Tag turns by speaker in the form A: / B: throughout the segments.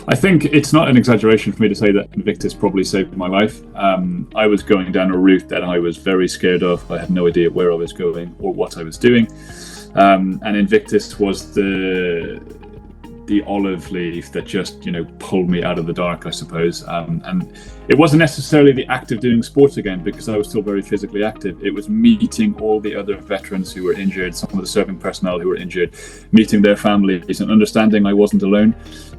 A: I think it's not an exaggeration for me to say that Invictus probably saved my life. I was going down a route that I was very scared of. I had no idea where I was going or what I was doing. And Invictus was the olive leaf that just, pulled me out of the dark, I suppose. And it wasn't necessarily the act of doing sports again, because I was still very physically active. It was meeting all the other veterans who were injured, some of the serving personnel who were injured, meeting their families and understanding I wasn't alone.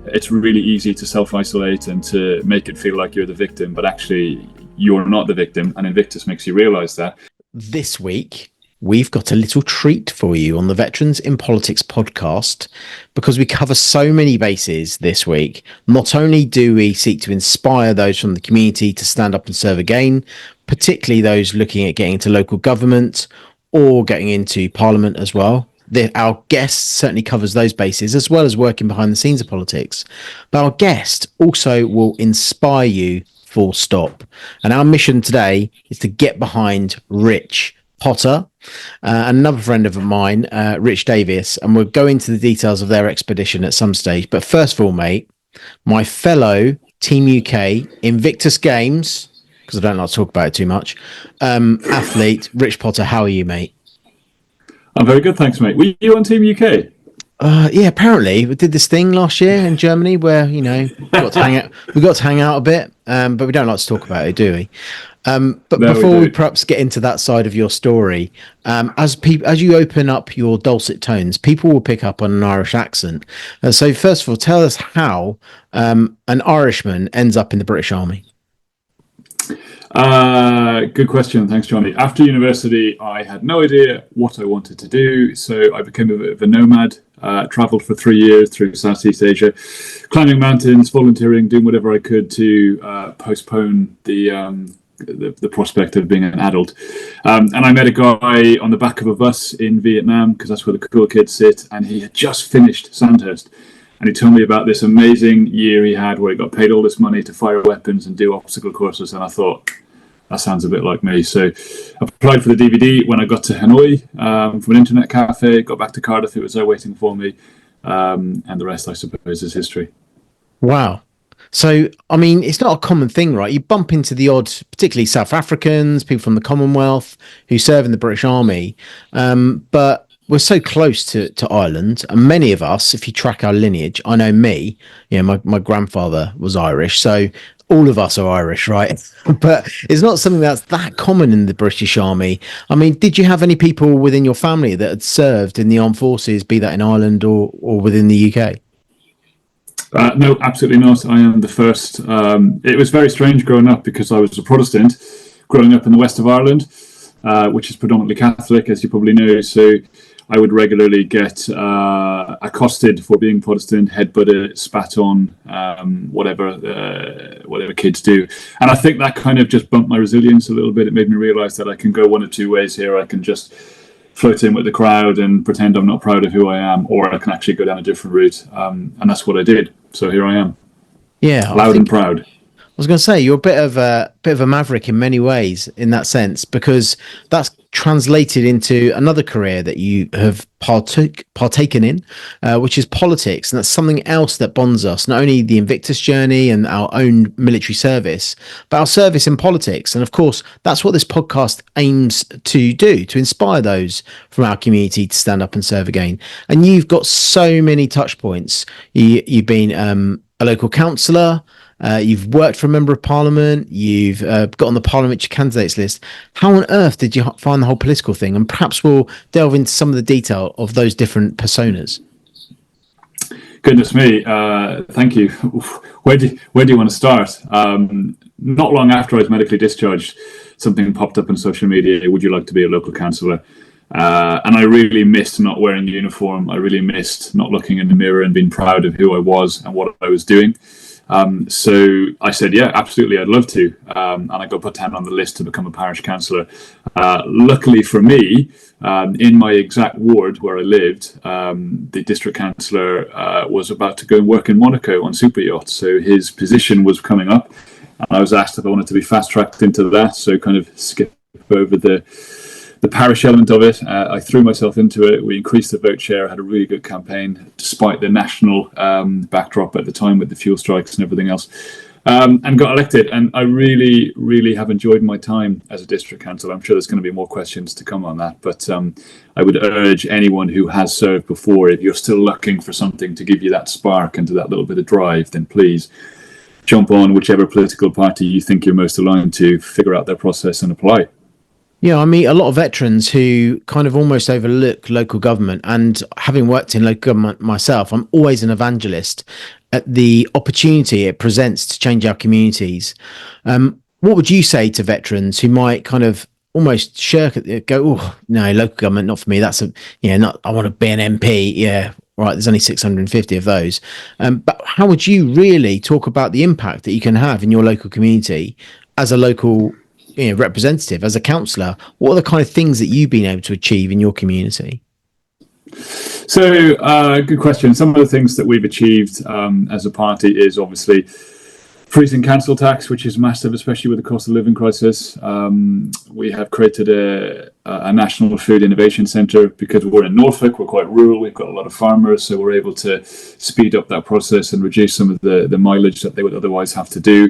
A: It's really easy to self-isolate and to make it feel like you're the victim, but actually you're not the victim. And Invictus makes you realize that.
B: This week, we've got a little treat for you on the Veterans in Politics podcast, because we cover so many bases this week. Not only do we seek to inspire those from the community to stand up and serve again, particularly those looking at getting into local government or getting into Parliament as well. Our guest certainly covers those bases, as well as working behind the scenes of politics. But our guest also will inspire you, full stop. And our mission today is to get behind Rich Potter, another friend of mine, Rich Davies, and we'll go into the details of their expedition at some stage. But first of all, mate, my fellow Team UK Invictus Games, because I don't like to talk about it too much, athlete, Rich Potter, how are you, mate?
A: I'm very good, thanks, mate. Were you on Team UK?
B: Yeah, apparently we did this thing last year in Germany where we got to hang out a bit, but we don't like to talk about it, do we? But no, before we perhaps get into that side of your story, as you open up your dulcet tones, people will pick up on an Irish accent. So first of all, tell us how an Irishman ends up in the British Army.
A: Good question. Thanks, Jonny. After university, I had no idea what I wanted to do, so I became a bit of a nomad. Traveled for 3 years through Southeast Asia, climbing mountains, volunteering, doing whatever I could to postpone the prospect of being an adult. And I met a guy on the back of a bus in Vietnam, because that's where the cool kids sit, and he had just finished Sandhurst. And he told me about this amazing year he had where he got paid all this money to fire weapons and do obstacle courses. And I thought, that sounds a bit like me. So I applied for the DVD when I got to Hanoi from an internet cafe, got back to Cardiff, it was there waiting for me. And the rest, I suppose, is history.
B: Wow. So, I mean, it's not a common thing, right? You bump into the odd, particularly South Africans, people from the Commonwealth who serve in the British Army. But we're so close to Ireland, and many of us, if you track our lineage, I know me, my grandfather was Irish, so all of us are Irish, right? But it's not something that's that common in the British Army. I mean, did you have any people within your family that had served in the armed forces, be that in Ireland or within the UK?
A: No, absolutely not. I am the first. It was very strange growing up because I was a Protestant, growing up in the west of Ireland, which is predominantly Catholic, as you probably know. So I would regularly get accosted for being Protestant, headbutted, spat on, whatever kids do. And I think that kind of just bumped my resilience a little bit. It made me realize that I can go one of two ways here. I can just float in with the crowd and pretend I'm not proud of who I am, or I can actually go down a different route. And that's what I did. So here I am.
B: Yeah,
A: loud and proud.
B: I was going to say you're a bit of a maverick in many ways in that sense, because that's translated into another career that you have partaken in, which is politics. And that's something else that bonds us, not only the Invictus journey and our own military service, but our service in politics. And of course, that's what this podcast aims to do, to inspire those from our community to stand up and serve again. And you've got so many touch points. You've been a local councillor, you've worked for a member of parliament, you've got on the parliamentary candidates list. How on earth did you find the whole political thing? And perhaps we'll delve into some of the detail of those different personas.
A: Goodness me, thank you. Where do you want to start? Not long after I was medically discharged, something popped up on social media. Would you like to be a local councillor? And I really missed not wearing a uniform. I really missed not looking in the mirror and being proud of who I was and what I was doing. So I said, yeah, absolutely, I'd love to. And I got put down on the list to become a parish councillor. Luckily for me, in my exact ward where I lived, the district councillor was about to go and work in Monaco on super yachts. So his position was coming up. And I was asked if I wanted to be fast-tracked into that. So kind of skip over the the parish element of it. I threw myself into it. We increased the vote share, had a really good campaign, despite the national backdrop at the time with the fuel strikes and everything else, and got elected. And I really, really have enjoyed my time as a district councillor. I'm sure there's going to be more questions to come on that, but I would urge anyone who has served before, if you're still looking for something to give you that spark and to that little bit of drive, then please jump on whichever political party you think you're most aligned to, figure out their process and apply.
B: Yeah, I meet a lot of veterans who kind of almost overlook local government. And having worked in local government myself, I'm always an evangelist at the opportunity it presents to change our communities. What would you say to veterans who might kind of almost shirk it, go, oh, no, local government, not for me. That's not, I want to be an MP. Yeah, right. There's only 650 of those. But how would you really talk about the impact that you can have in your local community as a local representative, as a councillor? What are the kind of things that you've been able to achieve in your community?
A: So, good question. Some of the things that we've achieved as a party is obviously freezing council tax, which is massive, especially with the cost of living crisis. We have created a national food innovation centre because we're in Norfolk. We're quite rural. We've got a lot of farmers, so we're able to speed up that process and reduce some of the mileage that they would otherwise have to do.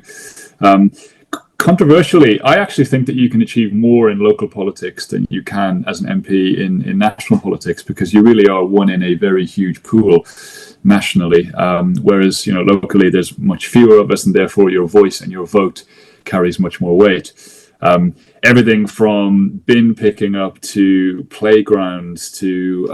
A: Controversially, I actually think that you can achieve more in local politics than you can as an MP in national politics, because you really are one in a very huge pool nationally, whereas locally there's much fewer of us, and therefore your voice and your vote carries much more weight. Everything from bin picking up to playgrounds to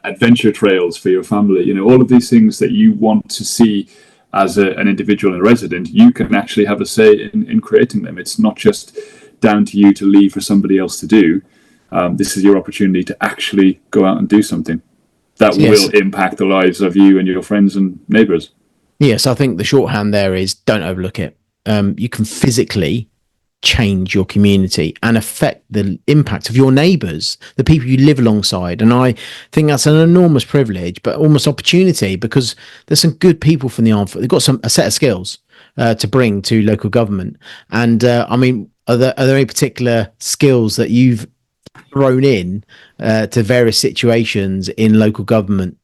A: adventure trails for your family, all of these things that you want to see as an individual and resident, you can actually have a say in creating them. It's not just down to you to leave for somebody else to do. This is your opportunity to actually go out and do something that will impact the lives of you and your friends and neighbours. Yes,
B: I think the shorthand there is don't overlook it. You can physically change your community and affect the impact of your neighbours, the people you live alongside. And I think that's an enormous privilege, but almost opportunity, because there's some good people from the armed forces. They've got a set of skills to bring to local government. And are there any particular skills that you've thrown in to various situations in local government?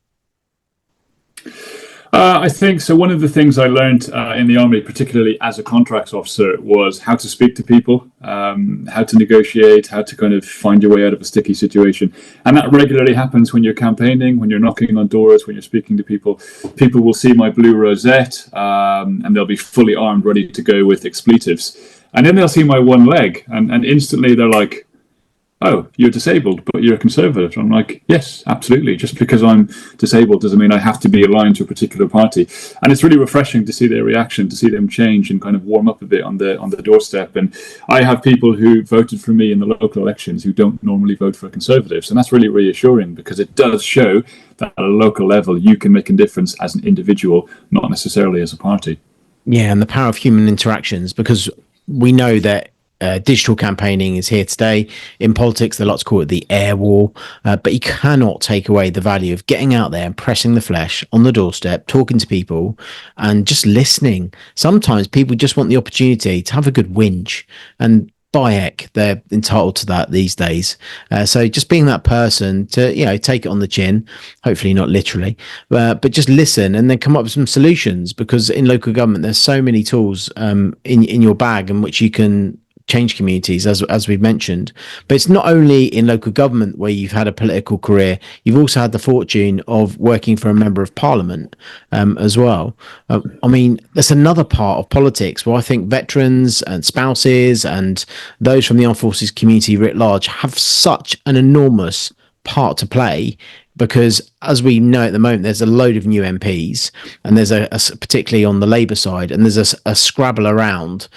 A: I think so. One of the things I learned in the army, particularly as a contracts officer, was how to speak to people, how to negotiate, how to kind of find your way out of a sticky situation. And that regularly happens when you're campaigning, when you're knocking on doors, when you're speaking to people. People will see my blue rosette and they'll be fully armed, ready to go with expletives. And then they'll see my one leg and instantly they're like, oh, you're disabled, but you're a Conservative. I'm like, yes, absolutely. Just because I'm disabled doesn't mean I have to be aligned to a particular party. And it's really refreshing to see their reaction, to see them change and kind of warm up a bit on the doorstep. And I have people who voted for me in the local elections who don't normally vote for Conservatives. And that's really reassuring, because it does show that at a local level, you can make a difference as an individual, not necessarily as a party.
B: Yeah, and the power of human interactions, because we know that digital campaigning is here today. In politics, they like to call it the air war, but you cannot take away the value of getting out there and pressing the flesh on the doorstep, talking to people and just listening. Sometimes people just want the opportunity to have a good whinge, and by heck, they're entitled to that these days. So just being that person to, take it on the chin, hopefully not literally, but just listen and then come up with some solutions, because in local government, there's so many tools in your bag in which you can change communities, as we've mentioned. But it's not only in local government where you've had a political career, you've also had the fortune of working for a member of parliament as well. That's another part of politics where I think veterans and spouses and those from the armed forces community writ large have such an enormous part to play, because as we know at the moment, there's a load of new MPs, and there's a particularly on the Labour side, and there's a scrabble around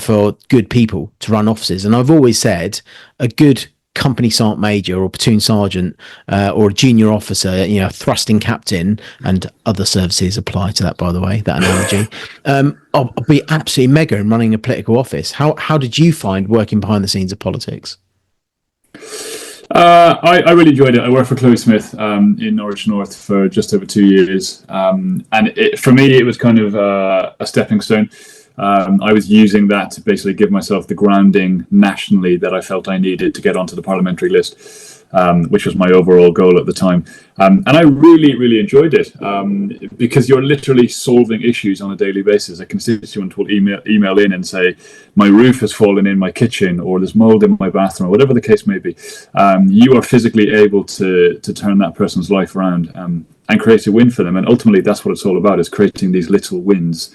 B: for good people to run offices. And I've always said a good company sergeant major or platoon sergeant or a junior officer, thrusting captain, and other services apply to that, by the way, that analogy. I'll be absolutely mega in running a political office. How did you find working behind the scenes of politics?
A: I really enjoyed it. I worked for Cllr Smith in Norwich North for just over 2 years. And for me, it was kind of a stepping stone. I was using that to basically give myself the grounding nationally that I felt I needed to get onto the parliamentary list, which was my overall goal at the time. And I really, really enjoyed it because you're literally solving issues on a daily basis. A constituent will email in and say, my roof has fallen in my kitchen, or there's mold in my bathroom, or whatever the case may be. You are physically able to turn that person's life around and create a win for them. And ultimately, that's what it's all about, is creating these little wins.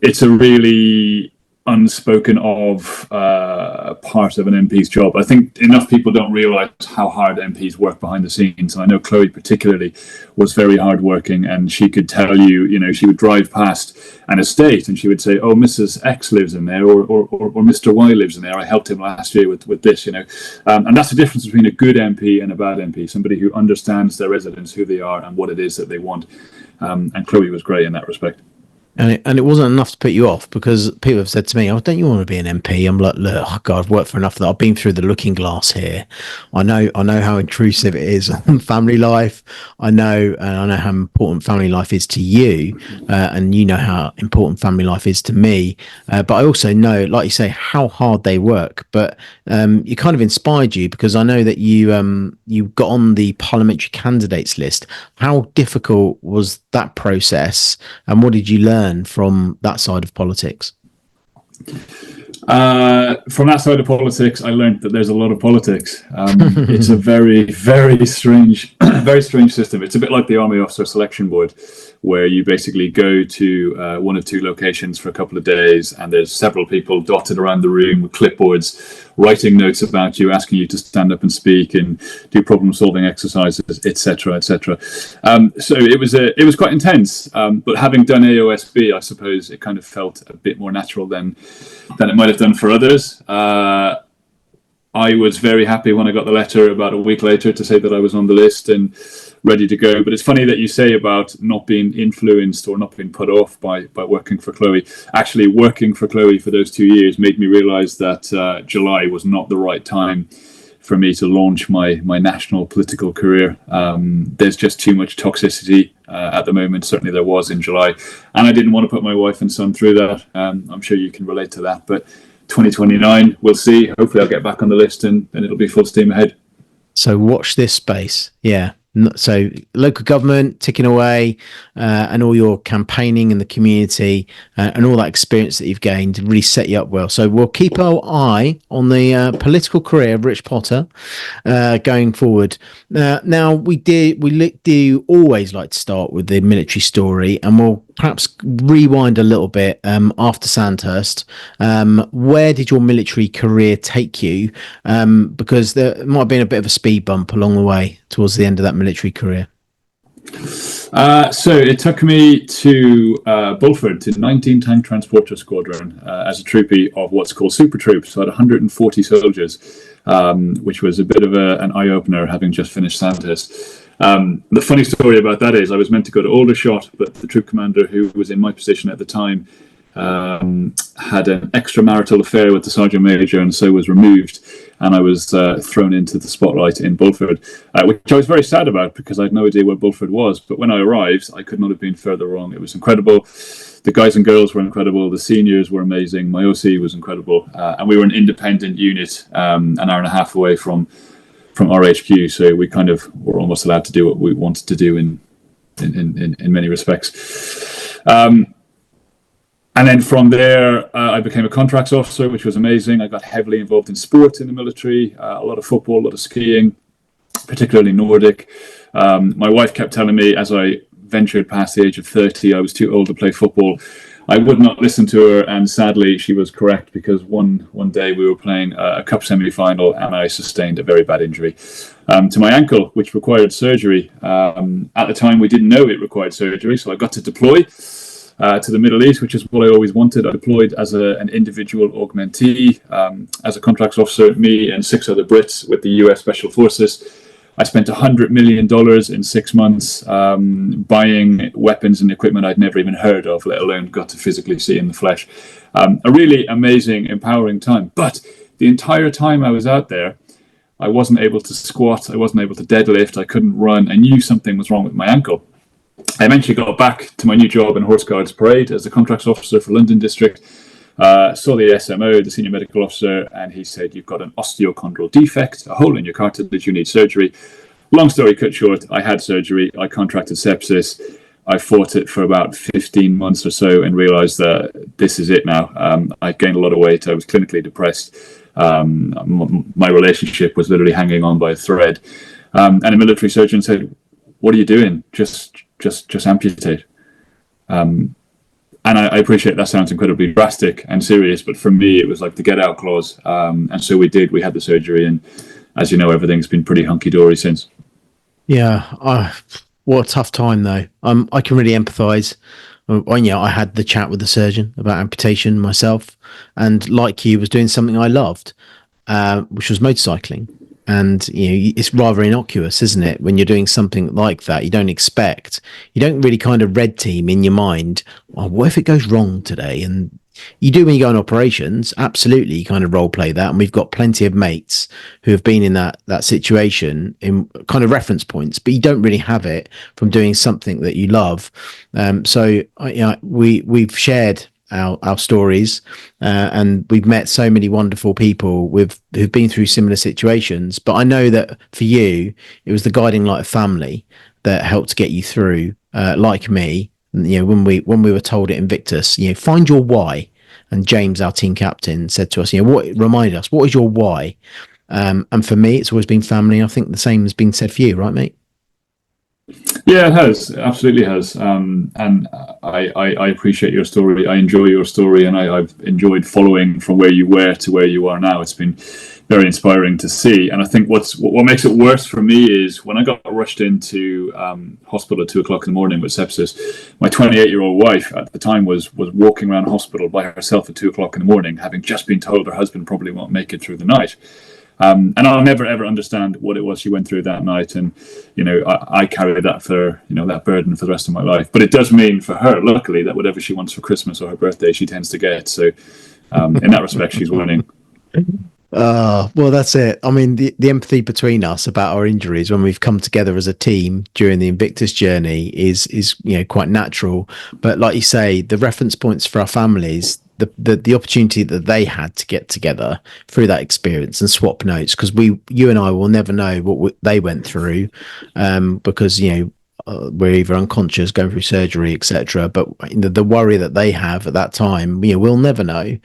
A: It's a really unspoken of part of an MP's job. I think enough people don't realise how hard MPs work behind the scenes. And I know Chloe particularly was very hardworking, and she could tell you, she would drive past an estate and she would say, oh, Mrs. X lives in there, or Mr. Y lives in there. I helped him last year with this, and that's the difference between a good MP and a bad MP, somebody who understands their residents, who they are and what it is that they want. And Chloe was great in that respect.
B: And it wasn't enough to put you off, because people have said to me, oh, don't you want to be an MP? I'm like, look, oh God, I've worked for enough of that. I've been through the looking glass here. I know how intrusive it is on family life. I know how important family life is to you. And you know how important family life is to me. But I also know, like you say, how hard they work. But it kind of inspired you, because I know that you got on the parliamentary candidates list. How difficult was that process, and what did you learn from that side of politics?
A: From that side of politics, I learned that there's a lot of politics. It's a very, very strange, very strange system. It's a bit like the Army Officer Selection Board, where you basically go to one of two locations for a couple of days, and there's several people dotted around the room with clipboards, writing notes about you, asking you to stand up and speak and do problem-solving exercises, etc., etc. So it was quite intense. But having done AOSB, I suppose it kind of felt a bit more natural than it might have done for others. I was very happy when I got the letter about a week later to say that I was on the list and ready to go. But it's funny that you say about not being influenced or not being put off by working for Chloe. Actually, working for Chloe for those 2 years made me realise that July was not the right time for me to launch my national political career. There's just too much toxicity at the moment. Certainly there was in July. And I didn't want to put my wife and son through that. I'm sure you can relate to that. But 2029, we'll see. Hopefully I'll get back on the list and it'll be full steam ahead.
B: So watch this space. Yeah. So local government ticking away, and all your campaigning in the community, and all that experience that you've gained really set you up well. So we'll keep our eye on the political career of Rich Potter going forward. Now we do always like to start with the military story, and we'll perhaps rewind a little bit after Sandhurst. Where did your military career take you? Because there might have been a bit of a speed bump along the way towards the end of that military career.
A: So it took me to Bulford, to 19 Tank Transporter Squadron, as a troopie of what's called Super Troops. So I had 140 soldiers, which was a bit of an eye-opener, having just finished Sandhurst. The funny story about that is I was meant to go to Aldershot, but the troop commander who was in my position at the time had an extramarital affair with the sergeant major, and so was removed, and I was thrown into the spotlight in Bulford, which I was very sad about because I had no idea where Bulford was. But when I arrived, I could not have been further wrong. It was incredible. The guys and girls were incredible. The seniors were amazing. My OC was incredible, and we were an independent unit, an hour and a half away from RHQ, so we kind of were almost allowed to do what we wanted to do in many respects. And then from there, I became a contracts officer, which was amazing. I got heavily involved in sport in the military, a lot of football, a lot of skiing, particularly Nordic. My wife kept telling me as I ventured past the age of 30, I was too old to play football. I would not listen to her, and sadly, she was correct, because one day we were playing a cup semi-final and I sustained a very bad injury to my ankle, which required surgery. At the time, we didn't know it required surgery, so I got to deploy to the Middle East, which is what I always wanted. I deployed as an individual augmentee, as a contracts officer, me and 6 other Brits with the US Special Forces. I spent $100 million in 6 months buying weapons and equipment I'd never even heard of, let alone got to physically see in the flesh. A really amazing, empowering time. But the entire time I was out there, I wasn't able to squat, I wasn't able to deadlift, I couldn't run. I knew something was wrong with my ankle. I eventually got back to my new job in Horse Guards Parade as a contracts officer for London District. Saw the SMO, the senior medical officer, and he said, "You've got an osteochondral defect, a hole in your cartilage, you need surgery." Long story cut short, I had surgery. I contracted sepsis. I fought it for about 15 months or so and realized that this is it now. I gained a lot of weight. I was clinically depressed. My relationship was literally hanging on by a thread. And a military surgeon said, "What are you doing? Just amputate." And I appreciate that sounds incredibly drastic and serious, but for me, it was like the get out clause. And so we did. We had the surgery, and as you know, everything's been pretty hunky dory since.
B: Yeah, what a tough time though. I can really empathise. I had the chat with the surgeon about amputation myself, and like you, was doing something I loved, which was motorcycling. And it's rather innocuous, isn't it? When you're doing something like that, you don't really kind of red team in your mind. Oh, what if it goes wrong today? And you do when you go on operations. Absolutely, you kind of role play that. And we've got plenty of mates who have been in that situation in kind of reference points, but you don't really have it from doing something that you love. So we've shared our stories, and we've met so many wonderful people who've been through similar situations. But I know that for you, it was the guiding light of family that helped get you through. Like me, when we were told at Invictus, find your why. And James, our team captain, said to us, reminded us, what is your why? And for me, it's always been family. I think the same has been said for you, right, mate?
A: Yeah, it has. Absolutely has. And I appreciate your story. I enjoy your story, and I've enjoyed following from where you were to where you are now. It's been very inspiring to see. And I think what makes it worse for me is when I got rushed into hospital at 2:00 in the morning with sepsis, my 28-year-old wife at the time was walking around hospital by herself at 2:00 in the morning, having just been told her husband probably won't make it through the night. And I'll never ever understand what it was she went through that night, and I carry that for that burden for the rest of my life. But it does mean for her, luckily, that whatever she wants for Christmas or her birthday, she tends to get. So in that respect, she's winning.
B: Well, that's it. I mean, the empathy between us about our injuries when we've come together as a team during the Invictus journey is quite natural. But like you say, the reference points for our families, the opportunity that they had to get together through that experience and swap notes, because you and I will never know what they went through, because we're either unconscious, going through surgery, etc. But the worry that they have at that time, we'll never know.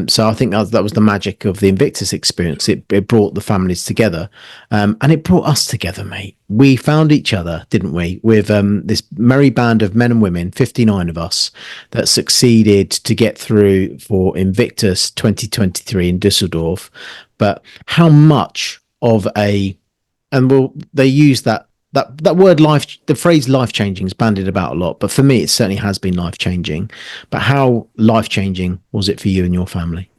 B: So I think that was the magic of the Invictus experience. It brought the families together, and it brought us together, mate. We found each other, didn't we? With this merry band of men and women, 59 of us, that succeeded to get through for Invictus 2023 in Düsseldorf. But how much of they use that word the phrase life-changing is bandied about a lot, but for me it certainly has been life-changing. But how life-changing was it for you and your family?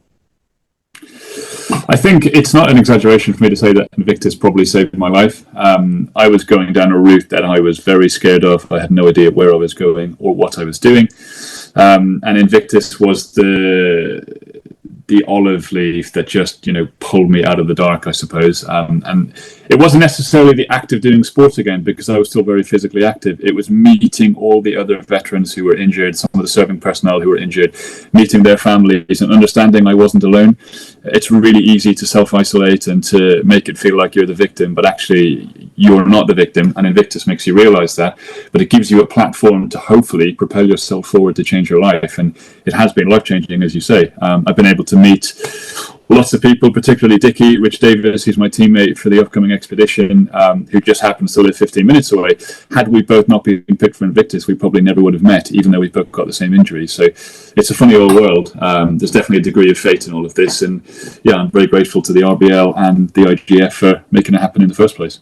A: I think it's not an exaggeration for me to say that Invictus probably saved my life. I was going down a route that I was very scared of. I had no idea where I was going or what I was doing, and Invictus was the olive leaf that just pulled me out of the dark, I suppose. And it wasn't necessarily the act of doing sports again, because I was still very physically active. It was meeting all the other veterans who were injured, some of the serving personnel who were injured, meeting their families and understanding I wasn't alone. It's really easy to self-isolate and to make it feel like you're the victim, but actually you're not the victim, and Invictus makes you realize that. But it gives you a platform to hopefully propel yourself forward to change your life, and it has been life-changing, as you say. I've been able to meet lots of people, particularly Dickie, Rich Davis, who's my teammate for the upcoming expedition, who just happens to live 15 minutes away. Had we both not been picked for Invictus, we probably never would have met, even though we both got the same injury. So it's a funny old world. There's definitely a degree of fate in all of this. And yeah, I'm very grateful to the RBL and the IGF for making it happen in the first place.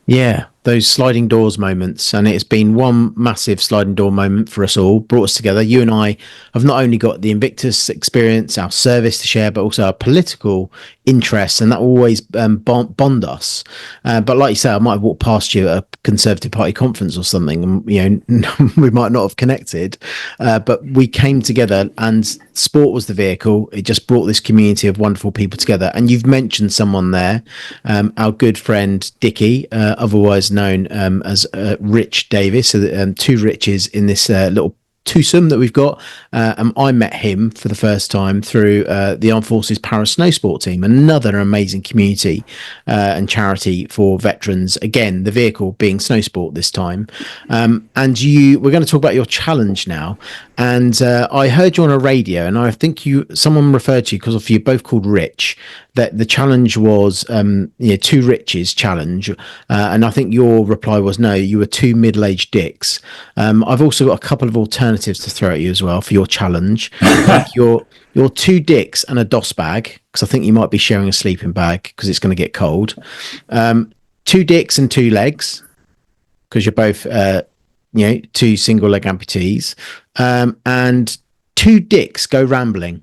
B: Yeah, those sliding doors moments, and it's been one massive sliding door moment for us all, brought us together. You and I have not only got the Invictus experience, our service to share, but also our political interests, and that will always bond us. But like you say, I might have walked past you at a Conservative Party conference or something, and we might not have connected, but we came together, and sport was the vehicle. It just brought this community of wonderful people together. And you've mentioned someone there, our good friend Dickie, otherwise otherwise known as Rich Davis. So two Riches in this little twosome that we've got. I met him for the first time through the Armed Forces Para Snow Sport Team, another amazing community and charity for veterans. Again, the vehicle being snow sport this time. And we're going to talk about your challenge now. And I heard you on a radio, and I think someone referred to you because you're both called Rich. That the challenge was two Riches challenge, and I think your reply was no, you were two middle-aged dicks. I've also got a couple of alternatives to throw at you as well for your challenge. Like you're two dicks and a DOS bag, because I think you might be sharing a sleeping bag because it's going to get cold. Two dicks and two legs, because you're both two single leg amputees, and two dicks go rambling.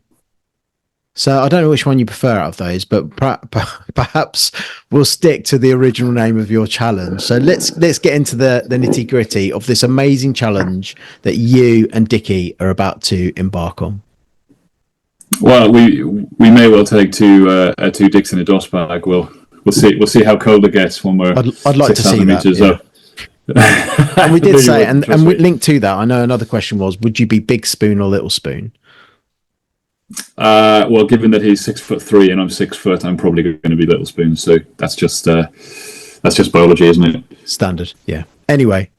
B: So I don't know which one you prefer out of those, but perhaps we'll stick to the original name of your challenge. So let's get into the nitty gritty of this amazing challenge that you and Dickie are about to embark on.
A: Well, we may well take two dicks in a DOS bag. We'll see how cold it gets when we're.
B: I'd like to see that. Yeah. And we did say, and we linked to that. I know another question was, would you be big spoon or little spoon?
A: Well, given that he's 6'3" and I'm 6 foot, I'm probably going to be little spoon. So that's just biology, isn't it?
B: Standard, yeah. Anyway,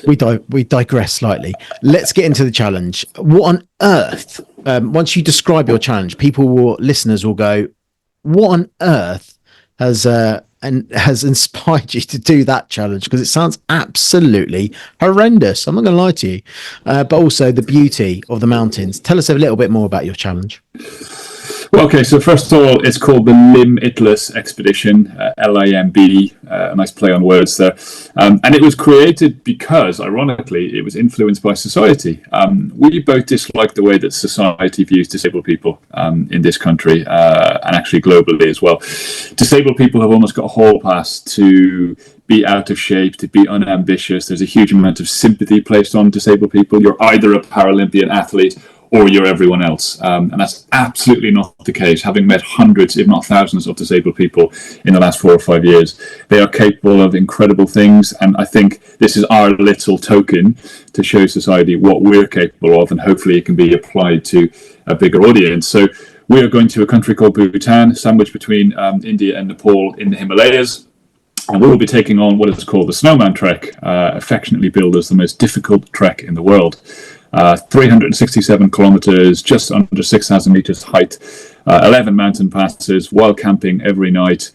B: we digress slightly. Let's get into the challenge. What on earth? Once you describe your challenge, listeners will go, "What on earth has inspired you to do that challenge?" Because it sounds absolutely horrendous. I'm not going to lie to you, but also the beauty of the mountains. Tell us a little bit more about your challenge.
A: Well, okay, so first of all, it's called the Limitless Expedition, LIMB, a nice play on words there. And it was created because, ironically, it was influenced by society. We both dislike the way that society views disabled people in this country, and actually globally as well. Disabled people have almost got a hall pass to be out of shape, to be unambitious. There's a huge amount of sympathy placed on disabled people. You're either a Paralympian athlete or you're everyone else. And that's absolutely not the case. Having met hundreds, if not thousands, of disabled people in the last 4 or 5 years, they are capable of incredible things. And I think this is our little token to show society what we're capable of, and hopefully it can be applied to a bigger audience. So we are going to a country called Bhutan, sandwiched between India and Nepal in the Himalayas. And we will be taking on what is called the Snowman Trek, affectionately billed as the most difficult trek in the world. 367 kilometers, just under 6,000 meters height, 11 mountain passes, while camping every night.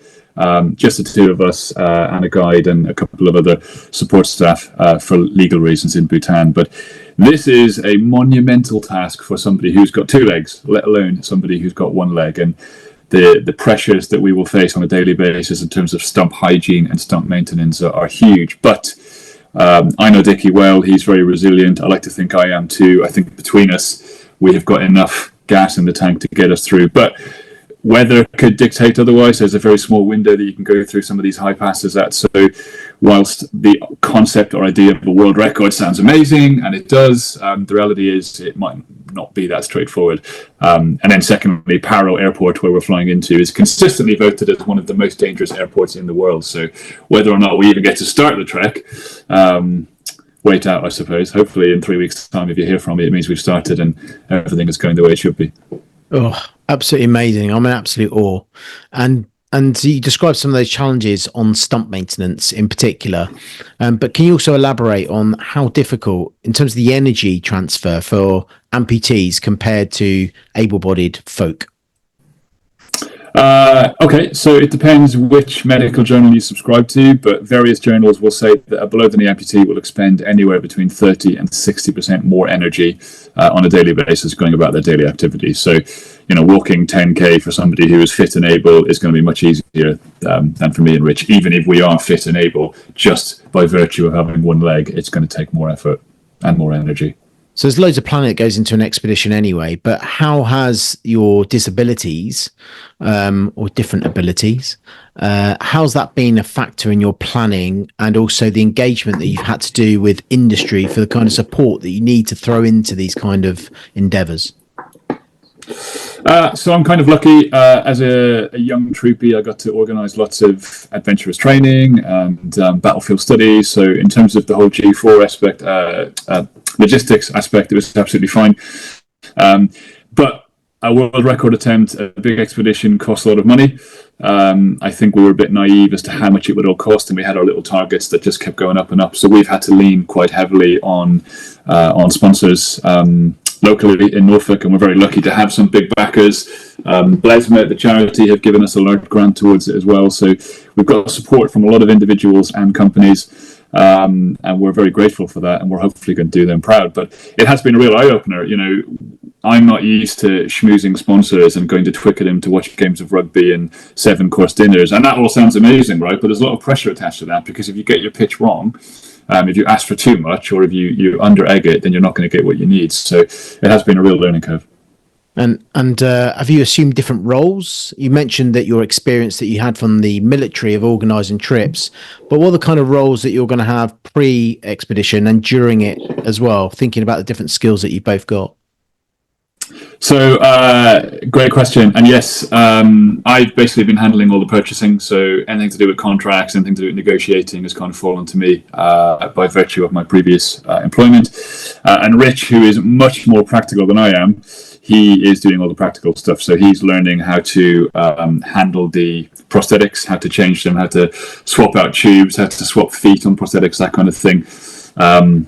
A: Just the two of us and a guide and a couple of other support staff for legal reasons in Bhutan. But this is a monumental task for somebody who's got 2 legs, let alone somebody who's got 1 leg. And the pressures that we will face on a daily basis in terms of stump hygiene and stump maintenance are huge. But I know Dickie well. He's very resilient. I like to think I am too. I think between us, we have got enough gas in the tank to get us through. But weather could dictate otherwise. There's a very small window that you can go through some of these high passes at. So whilst the concept or idea of a world record sounds amazing, and it does, the reality is it might not be that straightforward. And then secondly, Paro Airport, where we're flying into, is consistently voted as one of the most dangerous airports in the world. So whether or not we even get to start the trek, wait out, I suppose. Hopefully in 3 weeks' time, if you hear from me, it means we've started and everything is going the way it should be.
B: Oh, absolutely amazing. I'm in absolute awe. And you described some of those challenges on stump maintenance in particular. But can you also elaborate on how difficult, in terms of the energy transfer for amputees compared to able-bodied folk?
A: Okay, so it depends which medical journal you subscribe to, but various journals will say that a below-the-knee amputee will expend anywhere between 30 and 60% more energy on a daily basis going about their daily activities. So, walking 10K for somebody who is fit and able is going to be much easier than for me and Rich. Even if we are fit and able, just by virtue of having 1 leg, it's going to take more effort and more energy. So
B: there's loads of planning that goes into an expedition anyway, but how has your disabilities or different abilities, how's that been a factor in your planning, and also the engagement that you've had to do with industry for the kind of support that you need to throw into these kind of endeavours?
A: So I'm kind of lucky. As a young troopy, I got to organise lots of adventurous training and battlefield studies. So in terms of the whole G4 aspect, logistics aspect, it was absolutely fine. But a world record attempt, a big expedition, costs a lot of money. I think we were a bit naive as to how much it would all cost, and we had our little targets that just kept going up and up. So we've had to lean quite heavily on sponsors locally in Norfolk, and we're very lucky to have some big backers. Blesmet, the charity, have given us a large grant towards it as well. So we've got support from a lot of individuals and companies. And we're very grateful for that, and we're hopefully going to do them proud. But it has been a real eye-opener. I'm not used to schmoozing sponsors and going to Twickenham to watch games of rugby and 7-course dinners, and that all sounds amazing, right? But there's a lot of pressure attached to that, because if you get your pitch wrong, if you ask for too much, or if you under-egg it, then you're not going to get what you need. So it has been a real learning curve.
B: And have you assumed different roles? You mentioned that your experience that you had from the military of organising trips, but what are the kind of roles that you're going to have pre-expedition and during it as well, thinking about the different skills that you've both got?
A: So, great question. And yes, I've basically been handling all the purchasing. So anything to do with contracts, anything to do with negotiating has kind of fallen to me by virtue of my previous employment. And Rich, who is much more practical than I am, he is doing all the practical stuff. So he's learning how to handle the prosthetics, how to change them, how to swap out tubes, how to swap feet on prosthetics, that kind of thing.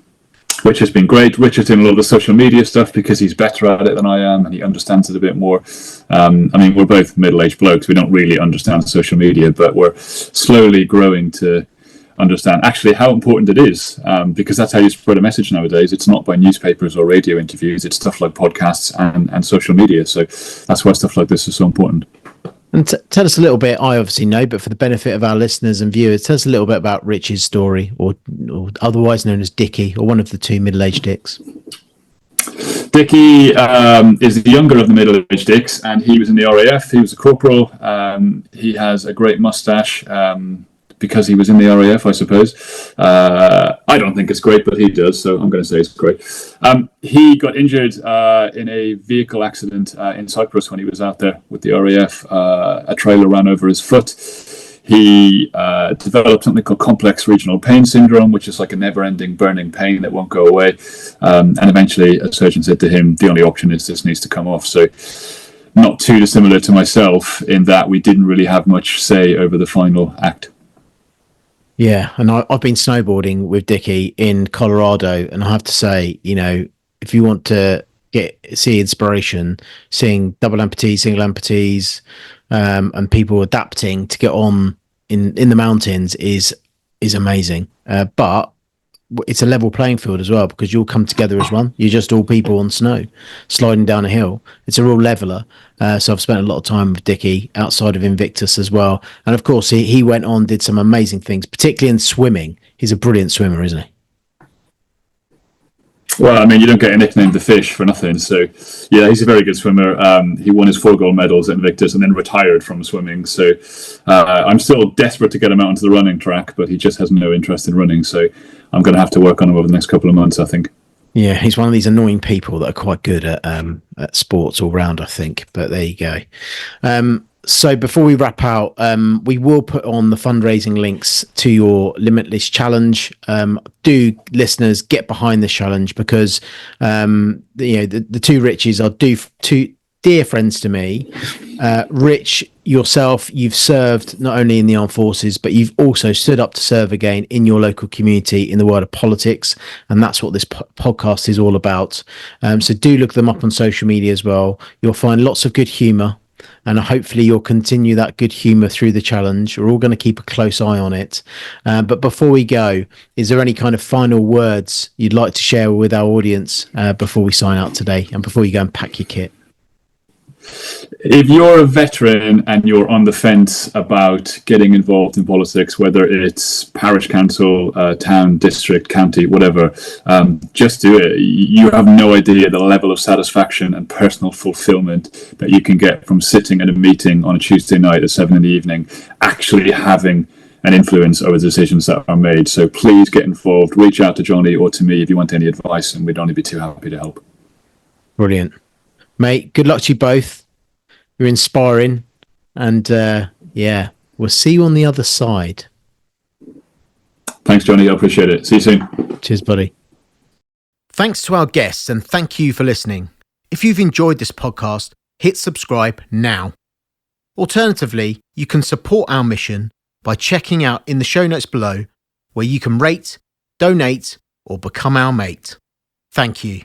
A: Which has been great. Richard's doing a lot of the social media stuff because he's better at it than I am, and he understands it a bit more. We're both middle-aged blokes. We don't really understand social media, but we're slowly growing to understand actually how important it is, because that's how you spread a message nowadays. It's not by newspapers or radio interviews. It's stuff like podcasts and social media. So that's why stuff like this is so important.
B: And tell us a little bit, I obviously know, but for the benefit of our listeners and viewers, tell us a little bit about Rich's story, or otherwise known as Dickie, or one of the two middle-aged dicks.
A: Dickie is the younger of the middle-aged dicks, and he was in the RAF. He was a corporal. He has a great mustache because he was in the RAF, I suppose. I don't think it's great, but he does, so I'm going to say it's great. He got injured in a vehicle accident in Cyprus when he was out there with the RAF. A trailer ran over his foot. He developed something called complex regional pain syndrome, which is like a never-ending burning pain that won't go away. And eventually a surgeon said to him, the only option is this needs to come off. So not too dissimilar to myself in that we didn't really have much say over the final act.
B: Yeah, and I've been snowboarding with Dickie in Colorado, and I have to say, if you want to see inspiration, seeing double amputees, single amputees, and people adapting to get on in the mountains is amazing. But it's a level playing field as well, because you'll come together as one. You're just all people on snow sliding down a hill. It's a real leveler. So I've spent a lot of time with Dickie outside of Invictus as well. And of course, he went on, did some amazing things, particularly in swimming. He's a brilliant swimmer, isn't he?
A: Well, you don't get a nickname the fish for nothing. So, yeah, he's a very good swimmer. He won his 4 gold medals at Invictus and then retired from swimming. So I'm still desperate to get him out onto the running track, but he just has no interest in running. So I'm going to have to work on him over the next couple of months, I think.
B: Yeah, he's one of these annoying people that are quite good at sports all round, I think. But there you go. So before we wrap out, we will put on the fundraising links to your Limitless Challenge. Do listeners get behind this challenge, because the two Riches are two dear friends to me. Rich, yourself, you've served not only in the armed forces, but you've also stood up to serve again in your local community in the world of politics, and that's what this podcast is all about. So do look them up on social media as well. You'll find lots of good humour, and hopefully you'll continue that good humour through the challenge. We're all going to keep a close eye on it. But before we go, is there any kind of final words you'd like to share with our audience before we sign out today, and before you go and pack your kit?
A: If you're a veteran and you're on the fence about getting involved in politics, whether it's parish council, town, district, county, whatever, just do it. You have no idea the level of satisfaction and personal fulfillment that you can get from sitting at a meeting on a Tuesday night at 7 p.m, actually having an influence over the decisions that are made. So please get involved. Reach out to Jonny or to me if you want any advice, and we'd only be too happy to help.
B: Brilliant. Mate, good luck to you both. You're inspiring. And yeah, we'll see you on the other side.
A: Thanks, Jonny. I appreciate it. See you soon.
B: Cheers, buddy. Thanks to our guests and thank you for listening. If you've enjoyed this podcast, hit subscribe now. Alternatively, you can support our mission by checking out in the show notes below where you can rate, donate, or become our mate. Thank you.